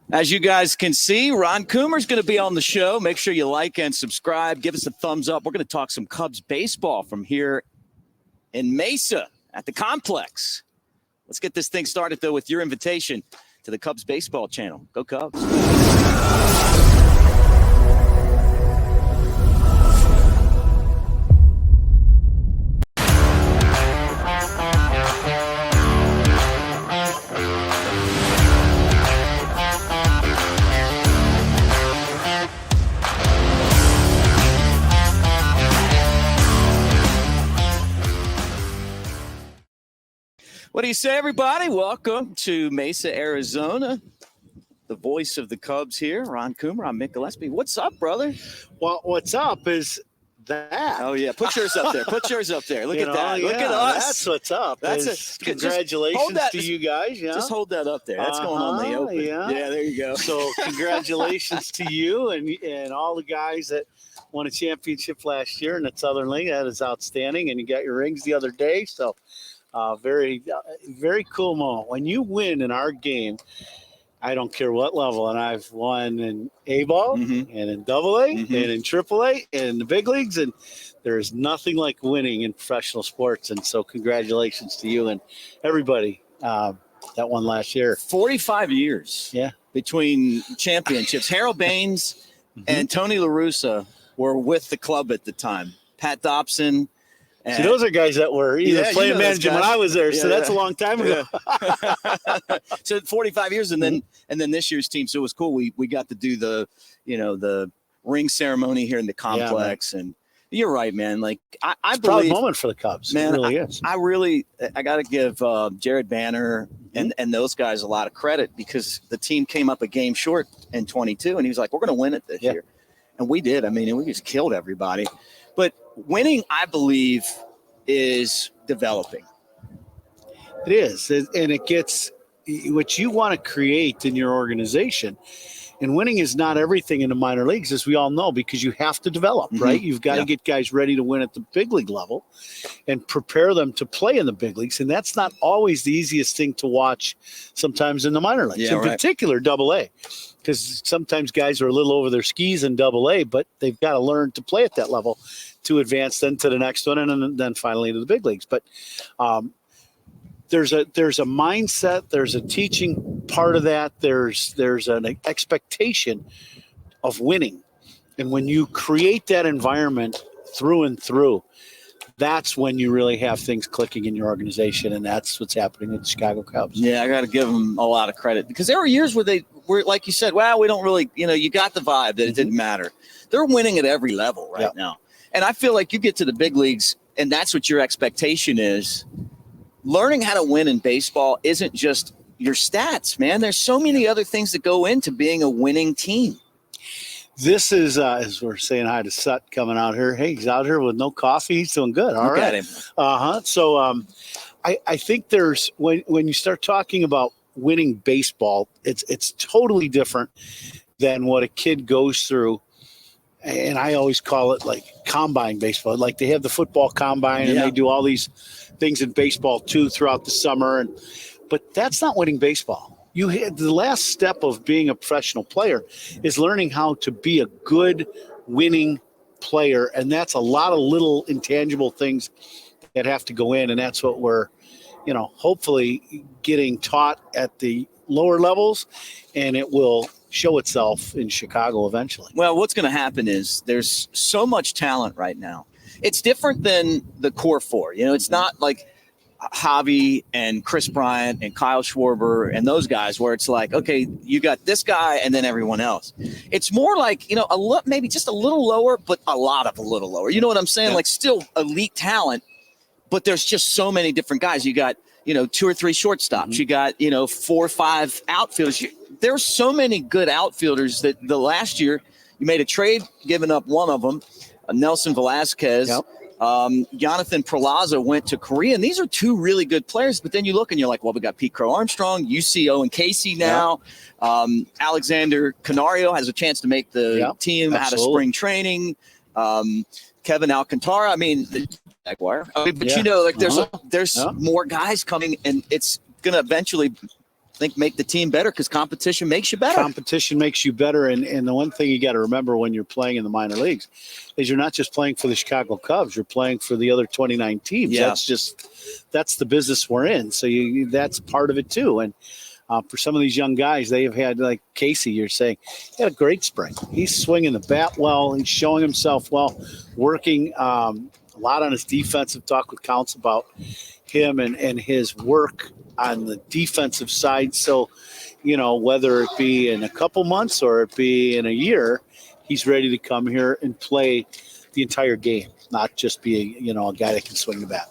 As you guys can see, Ron Coomer is going to be on the show. Make sure you like and subscribe. Give us a thumbs up. We're going to talk some Cubs baseball from here in Mesa at the complex. Let's get this thing started, though, with your invitation to the Cubs baseball channel. Go Cubs. What do you say, everybody? Welcome to Mesa, Arizona. The voice of the Cubs here, Ron Coomer. I'm Mick Gillispie. What's up, brother? Well, what's up is that. Oh, yeah. Put yours up there. Put yours up there. Look at that. Look at us. That's what's up. That's congratulations to you guys. Yeah. Just hold that up there. That's going on the open. Yeah, there you go. So congratulations to you and all the guys that won a championship last year in the Southern League. That is outstanding. And you got your rings the other day. So very cool moment. When you win in our game, I don't care what level, and I've won in A-ball and in AA and in AAA and in the big leagues, and there is nothing like winning in professional sports. And so congratulations to you and everybody that won last year. 45 years between championships. Harold Baines and Tony La Russa were with the club at the time. Pat Dobson. See, those are guys that were either playing management when I was there, so that's a long time ago. So 45 years, and then this year's team. So it was cool. We got to do the ring ceremony here in the complex, and you're right, man. Like I believe, proud moment for the Cubs. Man, it really is. I got to give Jared Banner and those guys a lot of credit because the team came up a game short in 22, and he was like, "We're going to win it this year," and we did. I mean, we just killed everybody. But winning, I believe, is developing. It is. And it gets what you want to create in your organization. And winning is not everything in the minor leagues, as we all know, because you have to develop, right? You've got to get guys ready to win at the big league level and prepare them to play in the big leagues. And that's not always the easiest thing to watch sometimes in the minor leagues, particular AA. Because sometimes guys are a little over their skis in AA, but they've got to learn to play at that level to advance then to the next one and then finally into the big leagues. But there's a mindset, there's a teaching part of that. There's an expectation of winning. And when you create that environment through and through, that's when you really have things clicking in your organization, and that's what's happening with the Chicago Cubs. Yeah, I got to give them a lot of credit because there were years where they were, like you said, well, we don't really, you got the vibe that it didn't matter. They're winning at every level right now. And I feel like you get to the big leagues, and that's what your expectation is. Learning how to win in baseball isn't just your stats, man. There's so many other things that go into being a winning team. This is, as we're saying hi to Sut coming out here. Hey, he's out here with no coffee. He's doing good. All right. Him. So I think there's when you start talking about winning baseball, it's totally different than what a kid goes through. And I always call it like combine baseball. Like they have the football combine and they do all these things in baseball too throughout the summer. But that's not winning baseball. The last step of being a professional player is learning how to be a good winning player. And that's a lot of little intangible things that have to go in. And that's what we're, hopefully getting taught at the lower levels, and it will show itself in Chicago eventually. Well, what's going to happen is there's so much talent right now. It's different than the core four. It's not like Javi and Chris Bryant and Kyle Schwarber and those guys where it's like, okay, you got this guy and then everyone else. It's more like, maybe just a little lower, but a little lower. You know what I'm saying? Like still elite talent, but there's just so many different guys. You got, 2 or 3 shortstops. You got, 4 or 5 outfielders. There's so many good outfielders that the last year you made a trade, giving up one of them, Nelson Velasquez. Jonathan Perlaza went to Korea, and these are 2 really good players. But then you look and you're like, well, we got Pete Crow Armstrong, UCO and Casey now. Alexander Canario has a chance to make the team out of spring training. Kevin Alcantara. I mean, the Jaguar. But there's more guys coming, and it's going to eventually think make the team better because competition makes you better. Competition makes you better. And the one thing you got to remember when you're playing in the minor leagues is you're not just playing for the Chicago Cubs. You're playing for the other 29 teams. Yeah. That's the business we're in. So that's part of it too. And for some of these young guys, they have had, like Casey, you're saying, he had a great spring. He's swinging the bat well. He's showing himself well, working a lot on his defensive. Talk with Counsell about him and his work on the defensive side. So, whether it be in a couple months or it be in a year, he's ready to come here and play the entire game, not just be a guy that can swing the bat.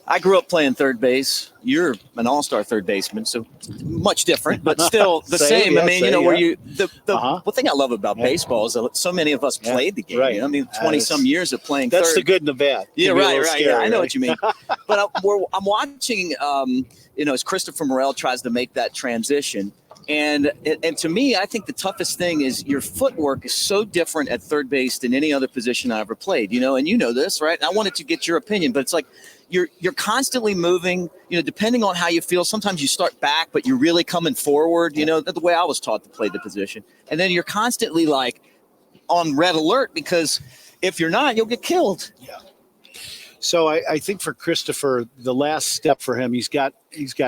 I grew up playing third base. You're an all-star third baseman, so much different, but still the same. I mean, where you one thing I love about baseball is that so many of us played the game. Right. I mean, 20-some years of playing That's third. the good and the bad. Yeah, right. Scary, Yeah, I know right? what you mean. But I'm watching, as Christopher Morel tries to make that transition. And to me, I think the toughest thing is your footwork is so different at third base than any other position I ever played, and you know this, right? And I wanted to get your opinion, but it's like you're constantly moving, depending on how you feel. Sometimes you start back, but you're really coming forward, the way I was taught to play the position. And then you're constantly like on red alert because if you're not, you'll get killed. Yeah. So I think for Christopher, the last step for him, he's got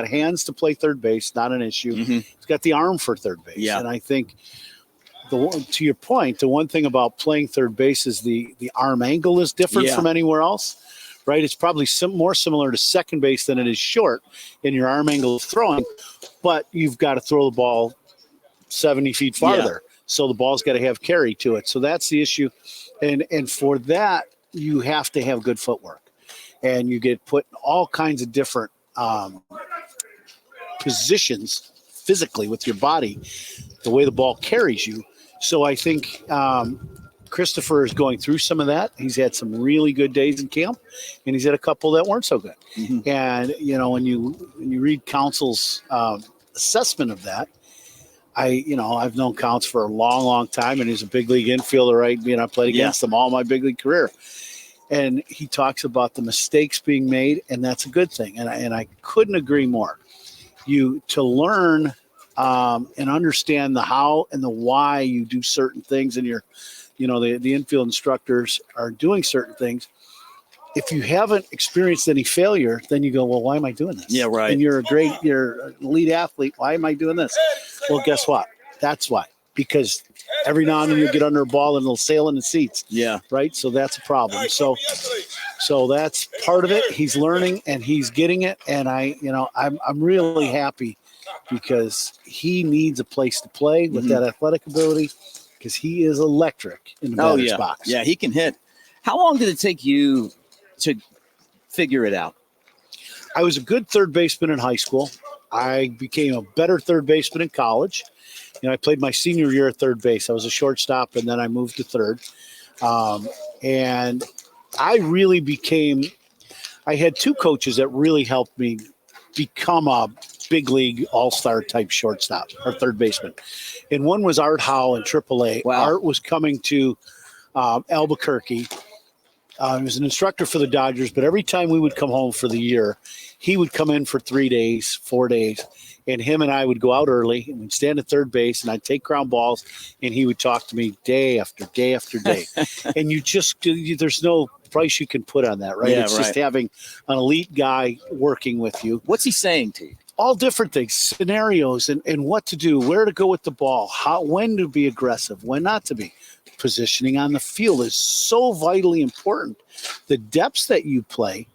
hands to play third base, not an issue. Mm-hmm. He's got the arm for third base. Yeah. And I think to your point, the one thing about playing third base is the arm angle is different from anywhere else, right? It's probably more similar to second base than it is short in your arm angle of throwing, but you've got to throw the ball 70 feet farther. Yeah. So the ball's got to have carry to it. So that's the issue. And for that, you have to have good footwork. And you get put in all kinds of different positions physically with your body, the way the ball carries you. So I think Christopher is going through some of that. He's had some really good days in camp, and he's had a couple that weren't so good. Mm-hmm. And, when you read Counsell's assessment of that, I've known Counsell for a long, long time, and he's a big league infielder, right? I played against him all my big league career. And he talks about the mistakes being made, and that's a good thing. And I couldn't agree more. To learn and understand the how and the why you do certain things, and the infield instructors are doing certain things. If you haven't experienced any failure, then you go, well, why am I doing this? Yeah, right. And you're an elite athlete. Why am I doing this? Well, guess what? That's why. Because every now and then you get under a ball and it'll sail in the seats. Yeah. Right. So that's a problem. So that's part of it. He's learning and he's getting it. And I'm really happy because he needs a place to play with that athletic ability because he is electric in the batter's box. Yeah, he can hit. How long did it take you to figure it out? I was a good third baseman in high school. I became a better third baseman in college. I played my senior year at third base. I was a shortstop, and then I moved to third. And I really I had two coaches that really helped me become a big league all-star type shortstop or third baseman. And one was Art Howe in AAA. Wow. Art was coming to Albuquerque. He was an instructor for the Dodgers, but every time we would come home for the year, he would come in for 3 days, 4 days. And him and I would go out early and we'd stand at third base and I'd take ground balls and he would talk to me day after day after day. And there's no price you can put on that, right? Yeah, it's just having an elite guy working with you. What's he saying to you? All different things, scenarios and what to do, where to go with the ball, when to be aggressive, when not to be. Positioning on the field is so vitally important. The depths that you play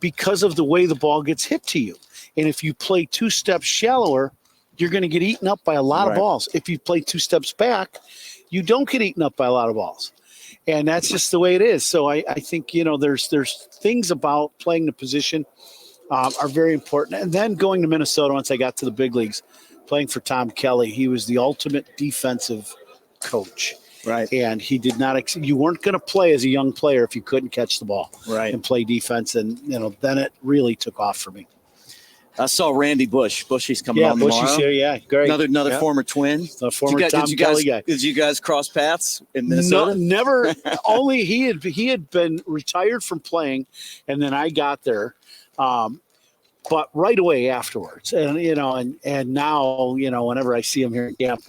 because of the way the ball gets hit to you. And if you play 2 steps shallower, you're going to get eaten up by a lot of balls. If you play 2 steps back, you don't get eaten up by a lot of balls. And that's just the way it is. So I think, there's things about playing the position are very important. And then going to Minnesota once I got to the big leagues, playing for Tom Kelly, he was the ultimate defensive coach. Right. And he did not you weren't going to play as a young player if you couldn't catch the ball and play defense. And, then it really took off for me. I saw Randy Bush. Bushy's coming on tomorrow. Bushy's here, yeah. Great. Another former twin. A former Tom Kelly guy. Did you guys cross paths in Minnesota? No, never. Only he had been retired from playing, and then I got there. but right away afterwards. And, and now, whenever I see him here in camp,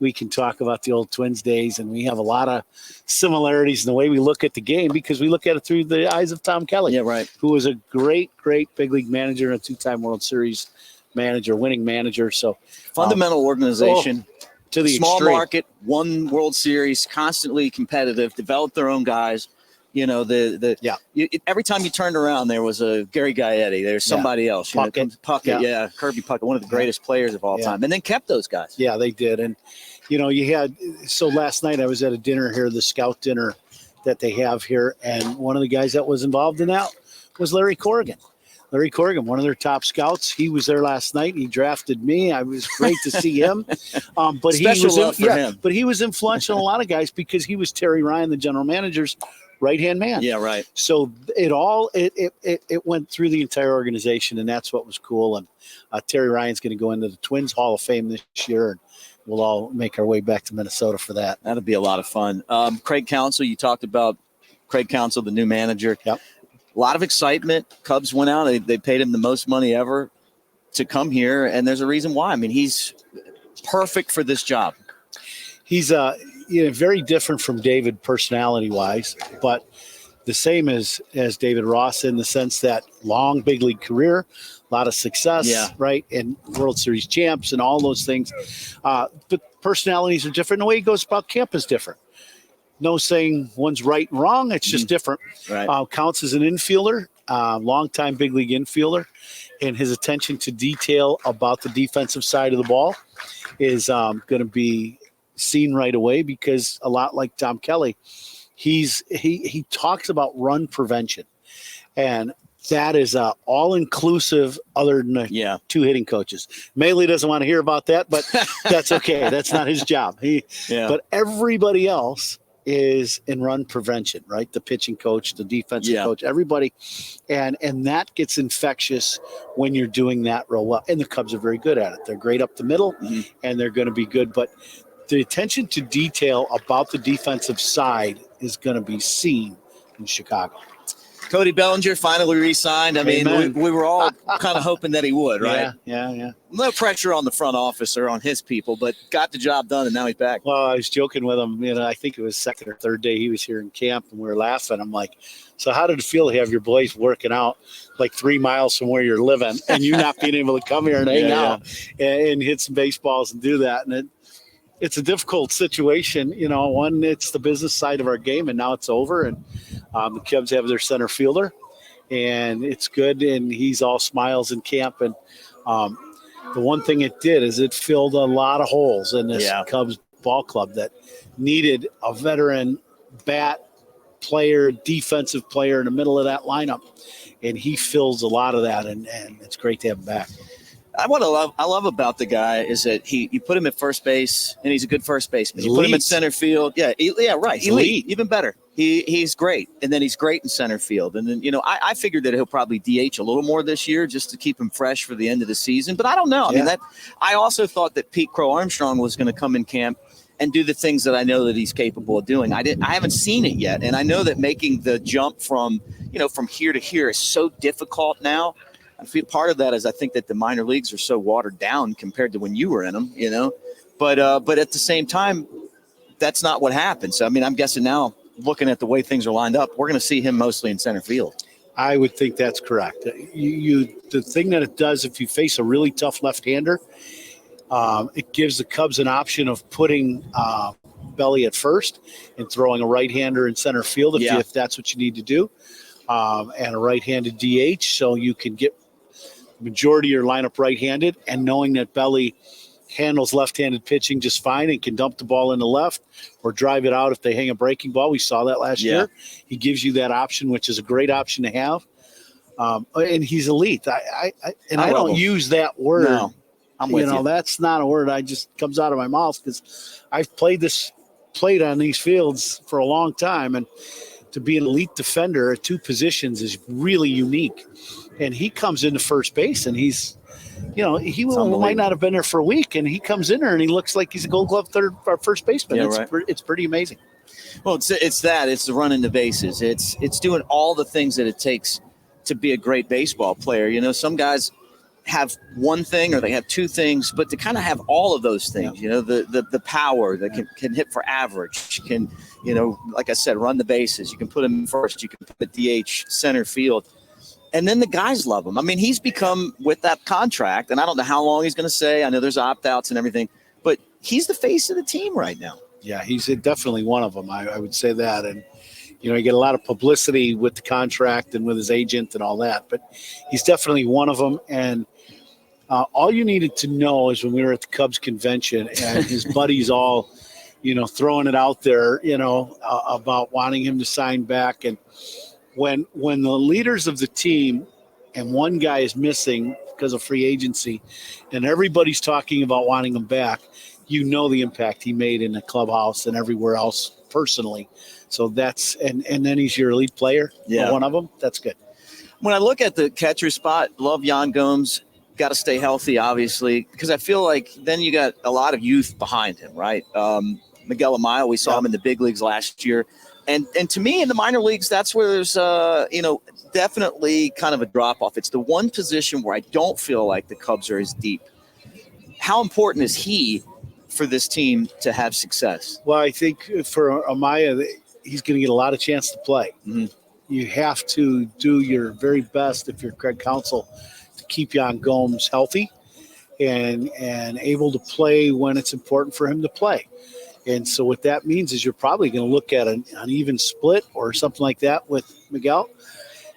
we can talk about the old Twins days, and we have a lot of similarities in the way we look at the game because we look at it through the eyes of Tom Kelly. Yeah, right. Who was a great big league manager and a 2-time World Series manager, winning manager. So fundamental organization. To the small extreme. Market, won World Series, constantly competitive, developed their own guys. Every time you turned around, there was a Gary Gaetti. There's somebody else. Puckett, Kirby Puckett, one of the greatest players of all time, and then kept those guys. Yeah, they did. And you had last night I was at a dinner here, the scout dinner that they have here, and one of the guys that was involved in that was Larry Corrigan. Larry Corrigan, one of their top scouts. He was there last night. He drafted me. I was great to see him. But he was influential on a lot of guys because he was Terry Ryan, the general manager's right-hand man. Yeah, right. So it went through the entire organization, and that's what was cool. And Terry Ryan's going to go into the Twins Hall of Fame this year, and we'll all make our way back to Minnesota for that. That'll be a lot of fun. Craig Counsell, you talked about Craig Counsell, the new manager. Yep. A lot of excitement. Cubs went out. They paid him the most money ever to come here, and there's a reason why. I mean, he's perfect for this job. He's very different from David personality-wise, but the same as David Ross in the sense that long big league career, a lot of success, right, and World Series champs and all those things. But personalities are different. The way he goes about camp is different. No saying one's right and wrong. It's just different. Right. Counts as an infielder, longtime big league infielder, and his attention to detail about the defensive side of the ball is going to be seen right away because a lot like Tom Kelly, he talks about run prevention, and that is all-inclusive other than the two hitting coaches. Maley doesn't want to hear about that, but that's okay. That's not his job. But everybody else is in run prevention, right? The pitching coach, the defensive coach, everybody. And that gets infectious when you're doing that real well. And the Cubs are very good at it. They're great up the middle, and they're going to be good. But the attention to detail about the defensive side is going to be seen in Chicago. Cody Bellinger finally re-signed. I mean, we were all kind of hoping that he would, right? Yeah. No pressure on the front office or on his people, but got the job done, and now he's back. Well, I was joking with him. I think it was second or third day he was here in camp, and we were laughing. I'm like, so how did it feel to have your boys working out like 3 miles from where you're living and you not being able to come here and hang out and hit some baseballs and do that? And it's a difficult situation. One, it's the business side of our game, and now it's over. And the Cubs have their center fielder, and it's good. And he's all smiles in camp. And the one thing it did is it filled a lot of holes in this Cubs ball club that needed a veteran bat player, defensive player in the middle of that lineup. And he fills a lot of that, and it's great to have him back. I love about the guy is that you put him at first base, and he's a good first baseman. You put him in center field. Yeah, right. Elite. Even better. He's great. And then he's great in center field. And then, I figured that he'll probably DH a little more this year just to keep him fresh for the end of the season. But I don't know. I also thought that Pete Crow Armstrong was going to come in camp and do the things that I know that he's capable of doing. I haven't seen it yet. And I know that making the jump from here to here is so difficult now. I feel part of that is I think that the minor leagues are so watered down compared to when you were in them, But at the same time, that's not what happened. So, I'm guessing now, looking at the way things are lined up, we're going to see him mostly in center field. I would think that's correct. The thing that it does, if you face a really tough left-hander, it gives the Cubs an option of putting Belly at first and throwing a right-hander in center field if that's what you need to do, and a right-handed DH so you can get majority of your lineup right-handed, and knowing that Belly handles left-handed pitching just fine and can dump the ball in the left or drive it out if they hang a breaking ball. We saw that last year. He gives you that option, which is a great option to have. And he's elite. I don't use that word. No, I'm with you. That's not a word. I just comes out of my mouth because I've played on these fields for a long time, and to be an elite defender at two positions is really unique. And he comes into first base, and he's, he might not have been there for a week, and he comes in there and he looks like he's a Gold Glove third or first baseman. It's pretty amazing. Well, it's the running the bases. It's doing all the things that it takes to be a great baseball player. You know, some guys have one thing or they have two things, but to kind of have all of those things, you know, the power that can hit for average, can, you know, like I said, run the bases. You can put him first. You can put DH center field. And then the guys love him. I mean, he's become, with that contract, and I don't know how long he's going to say. I know there's opt-outs and everything, but he's the face of the team right now. Yeah, he's definitely one of them. I would say that. And, you know, you get a lot of publicity with the contract and with his agent and all that, but he's definitely one of them. And all you needed to know is when we were at the Cubs convention and his buddies all, you know, throwing it out there, you know, about wanting him to sign back. And when the leaders of the team and one guy is missing because of free agency and everybody's talking about wanting him back, you know the impact he made in the clubhouse and everywhere else personally. So that's and then he's your elite player. Yeah, one of them. That's good. When I look at the catcher spot, love Yan Gomes. Got to stay healthy, obviously, because I feel like then you got a lot of youth behind him, right? Miguel Amaya, we saw him in the big leagues last year. And to me, in the minor leagues, that's where there's, you know, definitely kind of a drop-off. It's the one position where I don't feel like the Cubs are as deep. How important is he for this team to have success? Well, I think for Amaya, he's going to get a lot of chance to play. Mm-hmm. You have to do your very best if you're Craig Counsell to keep Yan Gomes healthy and able to play when it's important for him to play. And so what that means is you're probably going to look at an even split or something like that with Miguel.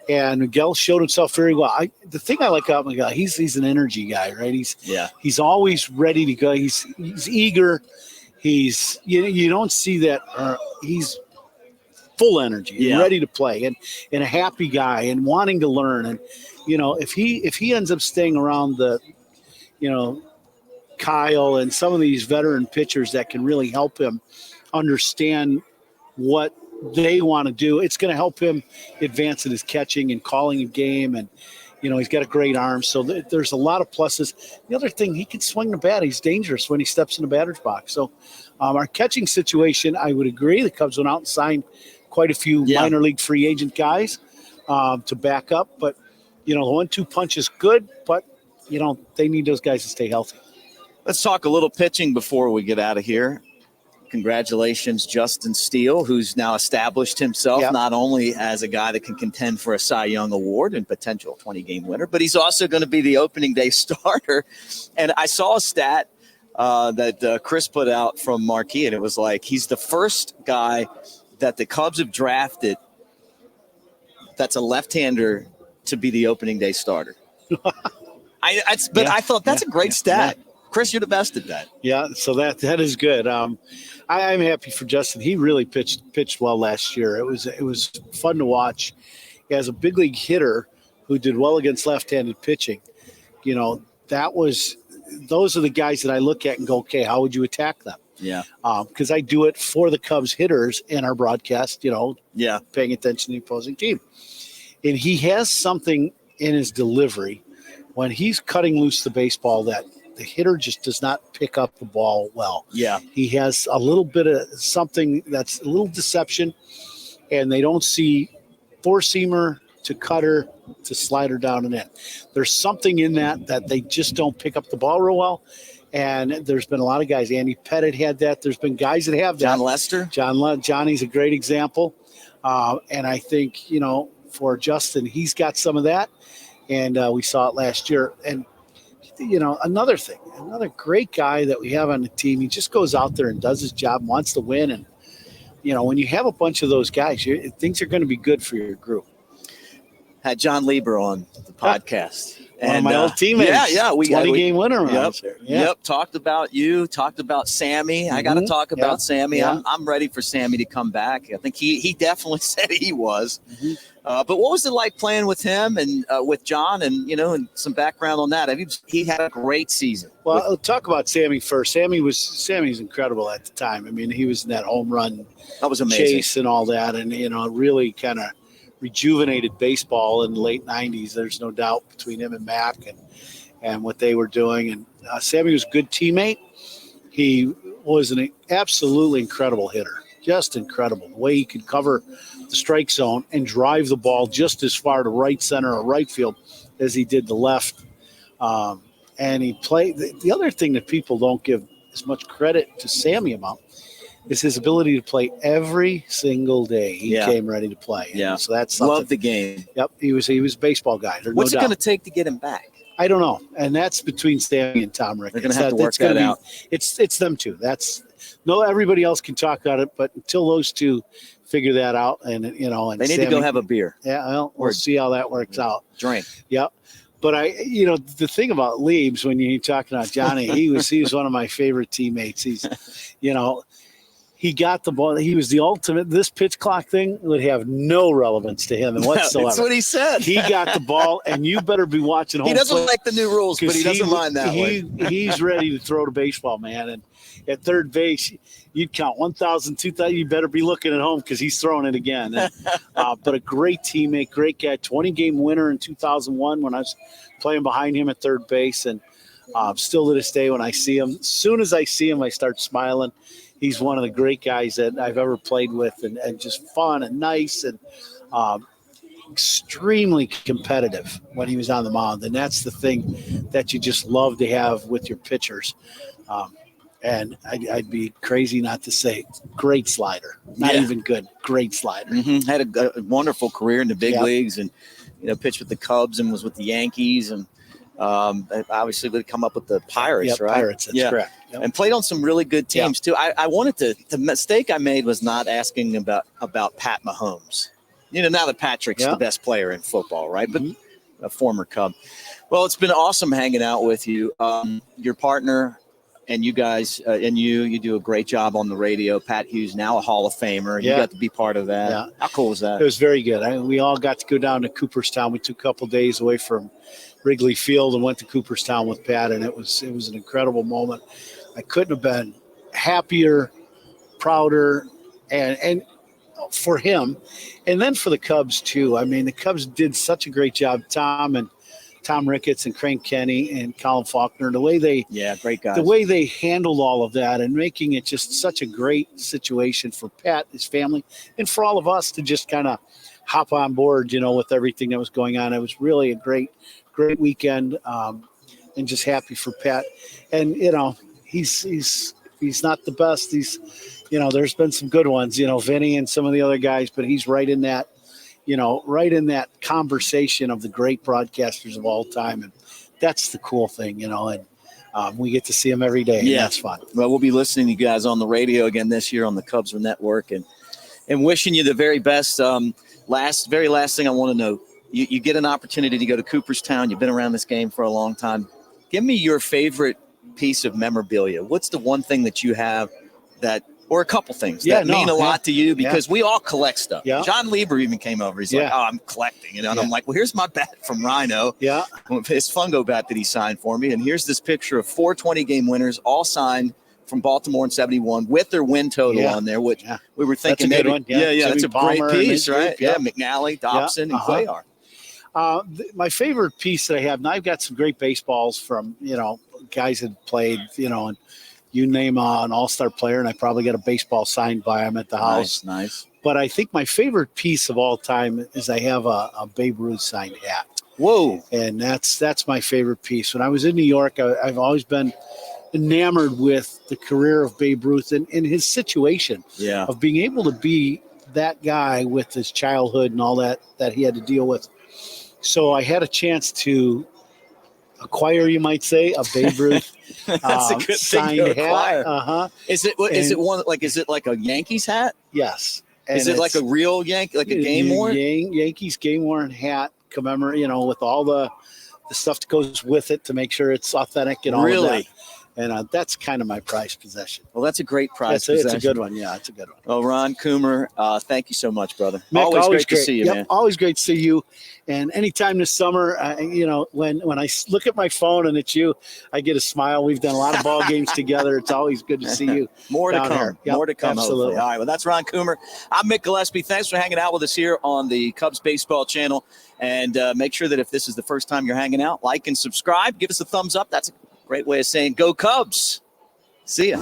And Miguel showed himself very well. The thing I like about Miguel, he's an energy guy, right? He's always ready to go. He's eager. You don't see that. He's full energy and ready to play and a happy guy and wanting to learn. And, you know, if he ends up staying around the, you know, Kyle and some of these veteran pitchers that can really help him understand what they want to do, it's going to help him advance in his catching and calling a game. And, you know, he's got a great arm. So there's a lot of pluses. The other thing, he can swing the bat. He's dangerous when he steps in the batter's box. So our catching situation, I would agree. The Cubs went out and signed quite a few minor league free agent guys to back up. But, you know, the 1-2 punch is good, but, you know, they need those guys to stay healthy. Let's talk a little pitching before we get out of here. Congratulations, Justin Steele, who's now established himself not only as a guy that can contend for a Cy Young Award and potential 20-game winner, but he's also going to be the opening day starter. And I saw a stat that Chris put out from Marquee, and it was like he's the first guy that the Cubs have drafted that's a left-hander to be the opening day starter. I thought that's a great stat. Yeah. Chris, you're the best at that. Yeah, so that is good. I'm happy for Justin. He really pitched well last year. It was fun to watch. As a big league hitter who did well against left-handed pitching, you know, those are the guys that I look at and go, okay, how would you attack them? Yeah. Because I do it for the Cubs hitters in our broadcast, you know, paying attention to the opposing team. And he has something in his delivery when he's cutting loose the baseball that the hitter just does not pick up the ball well. Yeah. He has a little bit of something that's a little deception, and they don't see four-seamer to cutter to slider down and in. There's something in that they just don't pick up the ball real well. And there's been a lot of guys. Andy Pettit had that. There's been guys that have that. John Lester. Johnny's a great example. And I think, you know, for Justin, he's got some of that. And we saw it last year. And, you know, another great guy that we have on the team, he just goes out there and does his job, wants to win. And, you know, when you have a bunch of those guys, things are going to be good for your group. Had John Lieber on the podcast. One of my old teammates. Yeah. 20-game winner. Yep. Talked about you. Talked about Sammy. Mm-hmm. I got to talk about Sammy. Yeah. I'm ready for Sammy to come back. I think he definitely said he was. Mm-hmm. But what was it like playing with him and with John and, you know, and some background on that? He had a great season. Well, I'll talk about Sammy first. Sammy's incredible at the time. I mean, he was in that home run that was amazing. Chase and all that. And, you know, really kind of rejuvenated baseball in the late 90s. There's no doubt between him and Mac and what they were doing. And Sammy was a good teammate. He was an absolutely incredible hitter. just incredible. The way he could cover the strike zone and drive the ball just as far to right center or right field as he did the left. And he played. The other thing that people don't give as much credit to Sammy about is his ability to play every single day. He came ready to play. And so that's something. Love the game. Yep, he was a baseball guy. What's it going to take to get him back? I don't know, and that's between Sammy and Tom Ricketts. They're going to have to work that out. It's them two. Everybody else can talk about it, but until those two figure that out, and they need to go have a beer. Yeah, well, we'll see how that works out. Drink. Yep. But the thing about Liebs, when you're talking about Johnny, he was one of my favorite teammates. He's, he got the ball. He was the ultimate. This pitch clock thing would have no relevance to him whatsoever. That's what he said. He got the ball, and you better be watching home. He doesn't like the new rules, but he doesn't mind that way. He's ready to throw the baseball, man. And at third base, you'd count 1,000, 2,000. You better be looking at home because he's throwing it again. And, but a great teammate, great guy, 20-game winner in 2001 when I was playing behind him at third base. And still to this day, when I see him, as soon as I see him, I start smiling. He's one of the great guys that I've ever played with, and just fun and nice and extremely competitive when he was on the mound. And that's the thing that you just love to have with your pitchers. And I'd be crazy not to say great slider, not even good, great slider. Mm-hmm. Had a wonderful career in the big leagues, and pitched with the Cubs and was with the Yankees, and obviously would come up with the Pirates, right? Pirates, that's correct. Yep. And played on some really good teams too. I wanted the mistake I made was not asking about Pat Mahomes. Now that Patrick's the best player in football, right? But a former Cub. Well, it's been awesome hanging out with you. Your partner and you guys, and you do a great job on the radio. Pat Hughes, now a Hall of Famer. You got to be part of that. Yeah. How cool was that? It was very good. We all got to go down to Cooperstown. We took a couple days away from Wrigley Field and went to Cooperstown with Pat, and it was an incredible moment. I couldn't have been happier, prouder, and for him, and then for the Cubs too. I mean, the Cubs did such a great job. Tom Ricketts and Craig Kenny and Colin Faulkner, the way they great guys. The way they handled all of that and making it just such a great situation for Pat, his family, and for all of us to just kind of hop on board, with everything that was going on. It was really a great weekend, and just happy for Pat. And he's not the best. He's there's been some good ones, Vinny and some of the other guys, but he's right in that. Right in that conversation of the great broadcasters of all time. And that's the cool thing, and we get to see him every day. And that's fun. Well, we'll be listening to you guys on the radio again this year on the Cubs Network, and wishing you the very best. Very last thing I want to know, you get an opportunity to go to Cooperstown. You've been around this game for a long time. Give me your favorite piece of memorabilia. What's the one thing that you have or a couple things that mean a lot to you, because we all collect stuff. Yeah. John Lieber even came over. He's like, I'm collecting. And I'm like, well, here's my bat from Rhino. Yeah. His fungo bat that he signed for me. And here's this picture of 4 20-game winners, all signed from Baltimore in 71 with their win total on there, which we were thinking. That's a good one. Yeah, that's a great piece, right? Yeah, McNally, Dobson, and Cuellar. My favorite piece that I have, and I've got some great baseballs from, guys that played, and you name an all-star player, and I probably got a baseball signed by him at the house. Nice. But I think my favorite piece of all time is I have a Babe Ruth signed hat. Whoa. And that's my favorite piece. When I was in New York, I've always been enamored with the career of Babe Ruth and his situation of being able to be that guy with his childhood and all that he had to deal with. So I had a chance to acquire, you might say, a Babe Ruth That's a good signed thing to acquire. hat. Is it like a Yankees hat? Yes. And is it like a real Yankee, like a game worn? Yankees game worn hat, commemorate, with all the stuff that goes with it to make sure it's authentic and all of that. And that's kind of my prized possession. Well, that's a great prized possession. It's a good one. Yeah, it's a good one. Well, Ron Coomer, thank you so much, brother. Mick, always great to see you, man. Always great to see you. And anytime this summer, when I look at my phone and it's you, I get a smile. We've done a lot of ball games together. It's always good to see you. More to come. Here. Yep, more to come. Absolutely. Hopefully. All right. Well, that's Ron Coomer. I'm Mick Gillispie. Thanks for hanging out with us here on the Cubs Baseball Channel. And make sure that if this is the first time you're hanging out, like and subscribe. Give us a thumbs up. That's a great way of saying go Cubs. See ya.